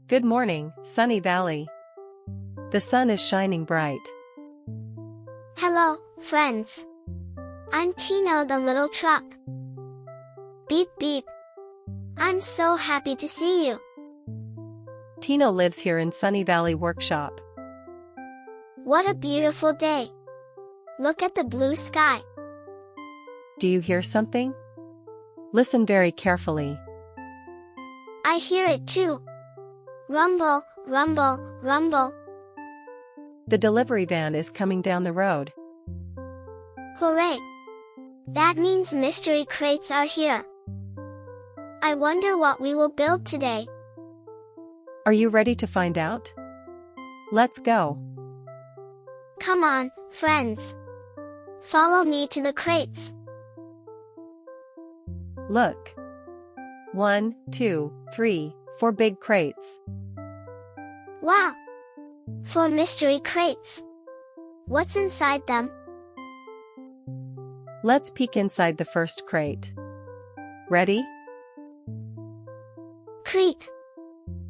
Good morning, Sunny Valley. The sun is shining bright. Hello, friends. I'm Tino the little truck. Beep beep. I'm so happy to see you. Tino lives here in Sunny Valley Workshop. What a beautiful day. Look at the blue sky. Do you hear something? Listen very carefully. I hear it too. Rumble, rumble, rumble. The delivery van is coming down the road. Hooray! That means mystery crates are here. I wonder what we will build today. Are you ready to find out? Let's go. Come on, friends. Follow me to the crates. Look. 1, 2, 3, 4 big crates. Wow! 4 mystery crates. What's inside them? Let's peek inside the first crate. Ready? Creak!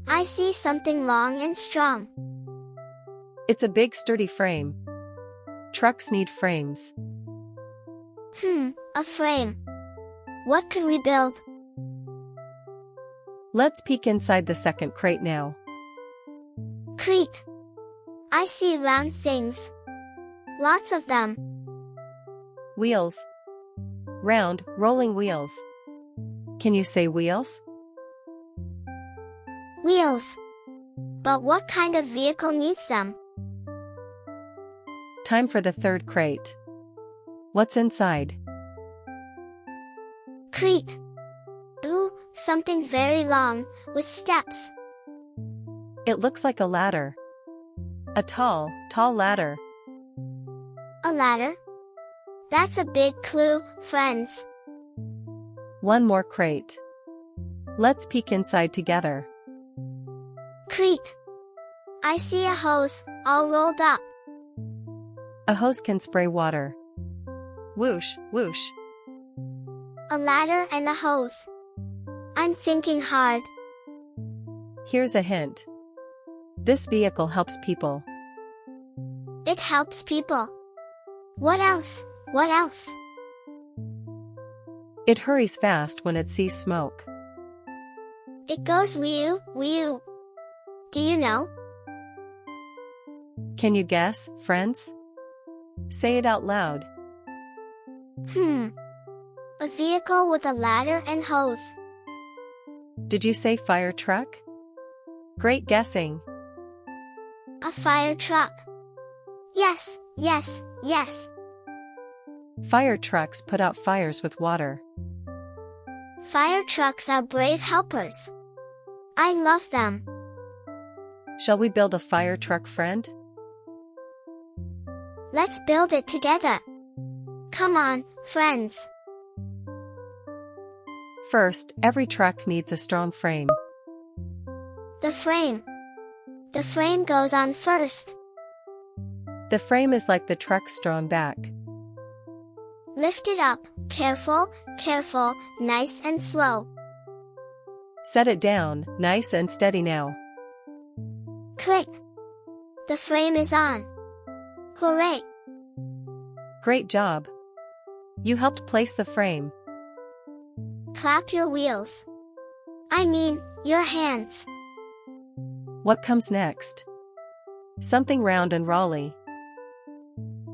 I see something long and strong. It's a big sturdy frame. Trucks need frames. A frame. What could we build? Let's peek inside the second crate now. Creak! I see round things. Lots of them. Wheels. Round, rolling wheels. Can you say wheels? Wheels. But what kind of vehicle needs them? Time for the third crate. What's inside? Creak! Ooh, something very long, with steps. It looks like a ladder. A tall, tall ladder. A ladder? That's a big clue, friends. One more crate. Let's peek inside together. Creak! I see a hose, all rolled up. A hose can spray water. Whoosh, whoosh. A ladder and a hose. I'm thinking hard. Here's a hint. This vehicle helps people. It helps people. What else? What else? It hurries fast when it sees smoke. It goes wee-oo, wee-oo. Do you know? Can you guess, friends? Say it out loud. A vehicle with a ladder and hose. Did you say fire truck? Great guessing. A fire truck. Yes, yes, yes. Fire trucks put out fires with water. Fire trucks are brave helpers. I love them. Shall we build a fire truck, friend? Let's build it together. Come on, friends. First, every truck needs a strong frame. The frame. The frame goes on first. The frame is like the truck's strong back. Lift it up, careful, careful, nice and slow. Set it down, nice and steady now. Click. The frame is on. Hooray! Great job. You helped place the frame. Clap your wheels. I mean, your hands. What comes next? Something round and rolly.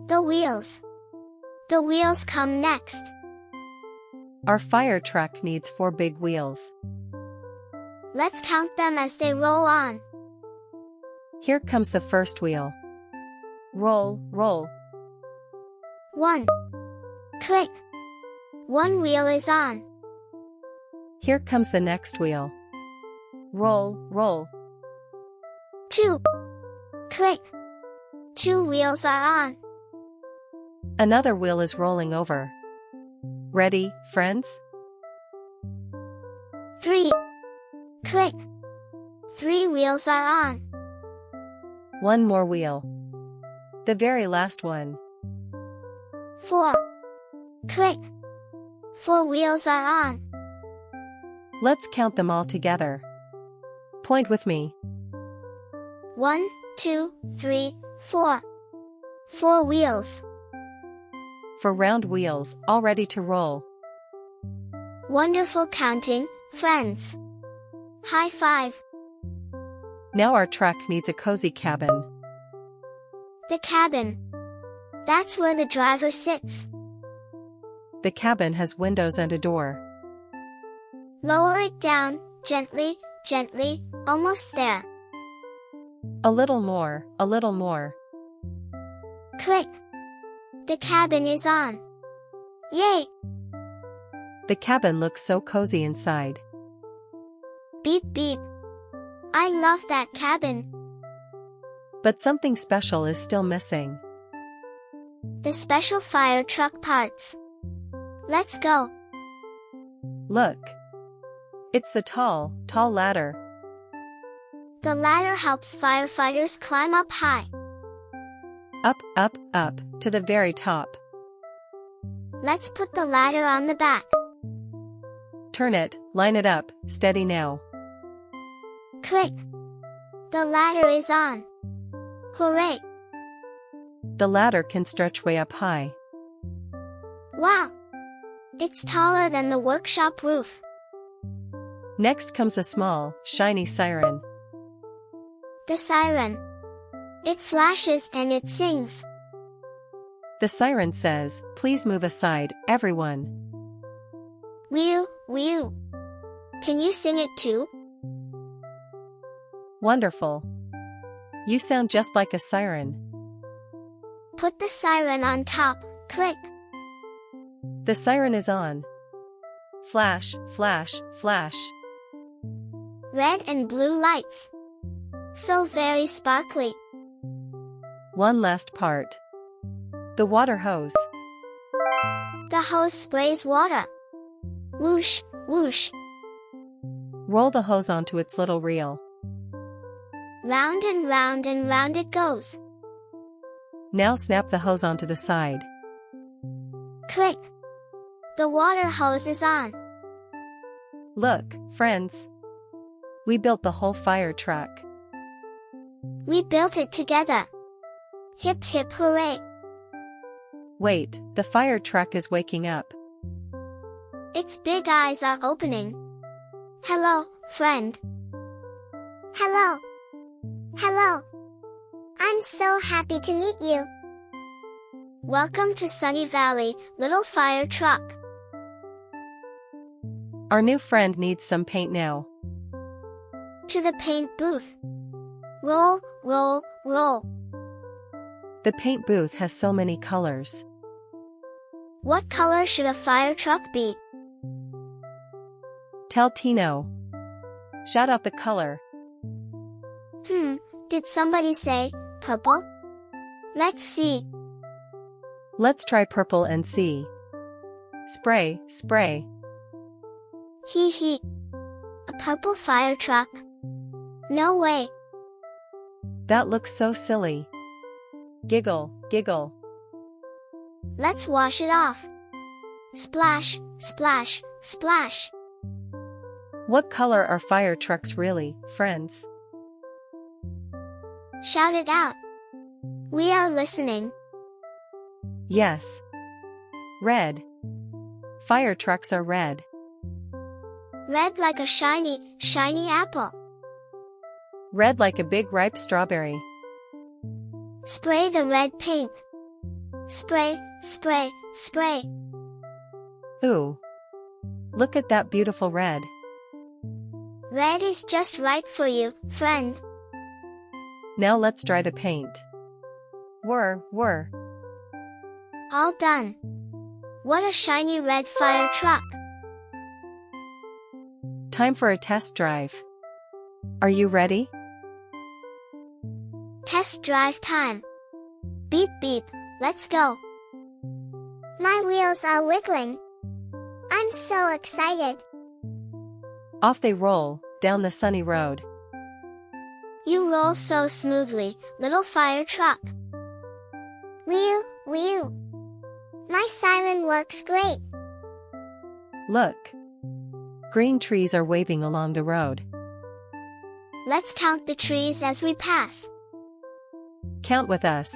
The wheels. The wheels come next. Our fire truck needs 4 big wheels. Let's count them as they roll on. Here comes the first wheel. Roll, roll. 1. Click. 1 wheel is on. Here comes the next wheel. Roll, roll. 2. Click. 2 wheels are on. Another wheel is rolling over. Ready, friends? 3. Click. 3 wheels are on. One more wheel. The very last one. 4. Click. 4 wheels are on. Let's count them all together. Point with me. 1, 2, 3, 4. 4 wheels. For round wheels, all ready to roll. Wonderful counting, friends. High five. Now our truck needs a cozy cabin. The cabin. That's where the driver sits. The cabin has windows and a door. Lower it down, gently, gently, almost there. A little more, a little more. Click. The cabin is on. Yay! The cabin looks so cozy inside. Beep beep. I love that cabin. But something special is still missing. The special fire truck parts. Let's go. Look. It's the tall, tall ladder. The ladder helps firefighters climb up high. Up, up, up, to the very top. Let's put the ladder on the back. Turn it, line it up, steady now. Click. The ladder is on. Hooray! The ladder can stretch way up high. Wow! It's taller than the workshop roof. Next comes a small, shiny siren. The siren. It flashes and it sings. The siren says, "Please move aside, everyone." Whew, whew. Can you sing it too? Wonderful. You sound just like a siren. Put the siren on top. Click. The siren is on. Flash, flash, flash. Red and blue lights. So very sparkly. One last part. The water hose. The hose sprays water. Whoosh, whoosh. Roll the hose onto its little reel. Round and round and round it goes. Now snap the hose onto the side. Click. The water hose is on. Look, friends. We built the whole fire truck. We built it together. Hip hip hooray. Wait, the fire truck is waking up. Its big eyes are opening. Hello, friend. Hello. Hello. I'm so happy to meet you. Welcome to Sunny Valley, little fire truck. Our new friend needs some paint now. To the paint booth. Roll, roll, roll. The paint booth has so many colors. What color should a fire truck be? Tell Tino. Shout out the color. Did somebody say purple? Let's see. Let's try purple and see. Spray, spray. Hee hee. A purple fire truck? No way. That looks so silly. Giggle, giggle. Let's wash it off. Splash, splash, splash. What color are fire trucks really, friends? Shout it out. We are listening. Yes. Red. Fire trucks are red. Red like a shiny, shiny apple. Red like a big ripe strawberry. Spray the red paint. Spray, spray, spray. Ooh. Look at that beautiful red. Red is just right for you, friend. Now let's dry the paint. Whir, whir. All done. What a shiny red fire truck. Time for a test drive. Are you ready? Test drive time. Beep beep, let's go. My wheels are wiggling. I'm so excited. Off they roll, down the sunny road. You roll so smoothly, little fire truck. Whew, whew. My siren works great. Look. Green trees are waving along the road. Let's count the trees as we pass. Count with us.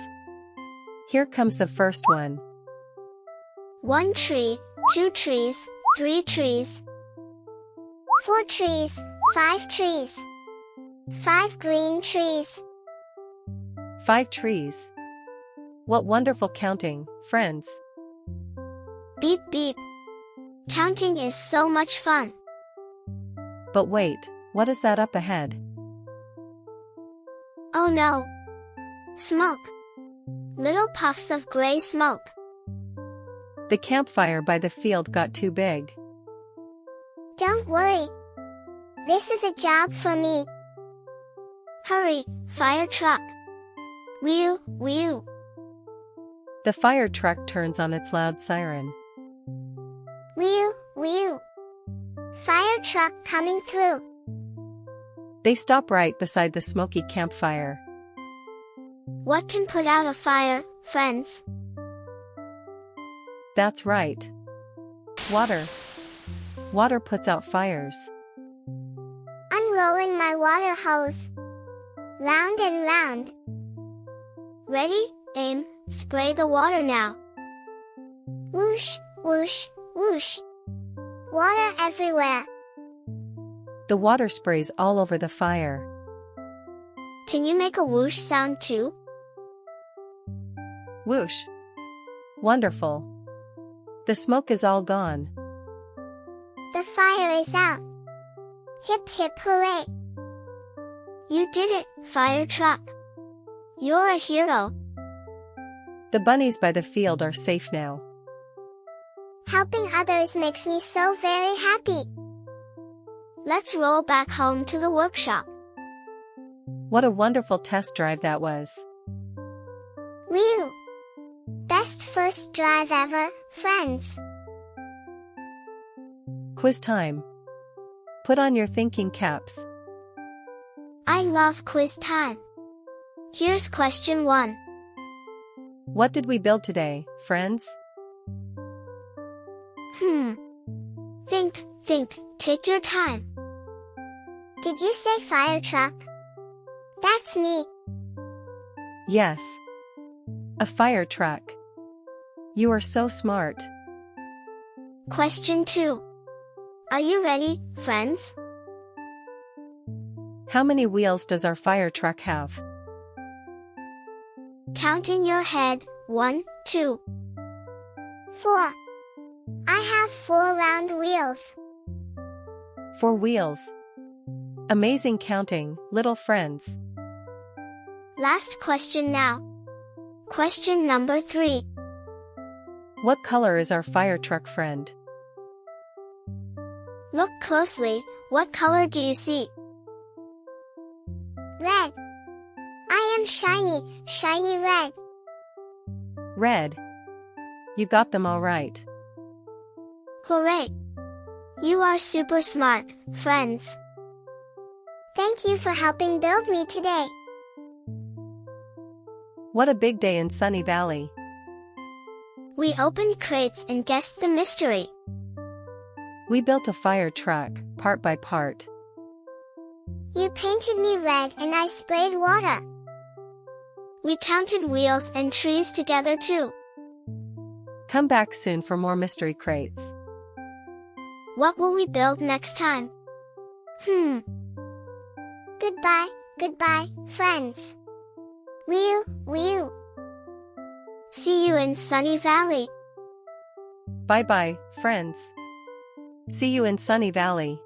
Here comes the first one. 1 tree, 2 trees, 3 trees. 4 trees, 5 trees. 5 green trees. 5 trees. What wonderful counting, friends. Beep beep. Counting is so much fun. But wait, what is that up ahead? Oh no! Smoke! Little puffs of gray smoke. The campfire by the field got too big. Don't worry. This is a job for me. Hurry, fire truck. Whew, whew. The fire truck turns on its loud siren. Whew, whew. Fire truck coming through. They stop right beside the smoky campfire. What can put out a fire, friends? That's right. Water. Water puts out fires. Unrolling my water hose. Round and round. Ready, aim, spray the water now. Whoosh, whoosh, whoosh. Water everywhere. The water sprays all over the fire. Can you make a whoosh sound too? Whoosh. Wonderful. The smoke is all gone. The fire is out. Hip hip hooray. You did it, fire truck. You're a hero. The bunnies by the field are safe now. Helping others makes me so very happy. Let's roll back home to the workshop. What a wonderful test drive that was. Whew! Best first drive ever, friends. Quiz time. Put on your thinking caps. I love quiz time. Here's question 1. What did we build today, friends? Think, take your time. Did you say fire truck? That's me. Yes. A fire truck. You are so smart. Question 2. Are you ready, friends? How many wheels does our fire truck have? Count in your head, 1, 2. 4. I have 4 round wheels. 4 wheels. Amazing counting, little friends. Last question now. Question number 3. What color is our fire truck friend? Look closely, what color do you see? Red. I am shiny, shiny red. Red. You got them all right. Hooray! You are super smart, friends. Thank you for helping build me today. What a big day in Sunny Valley. We opened crates and guessed the mystery. We built a fire truck, part by part. You painted me red and I sprayed water. We counted wheels and trees together too. Come back soon for more mystery crates. What will we build next time? Goodbye, goodbye, friends. Whew, whew. See you in Sunny Valley. Bye-bye, friends. See you in Sunny Valley.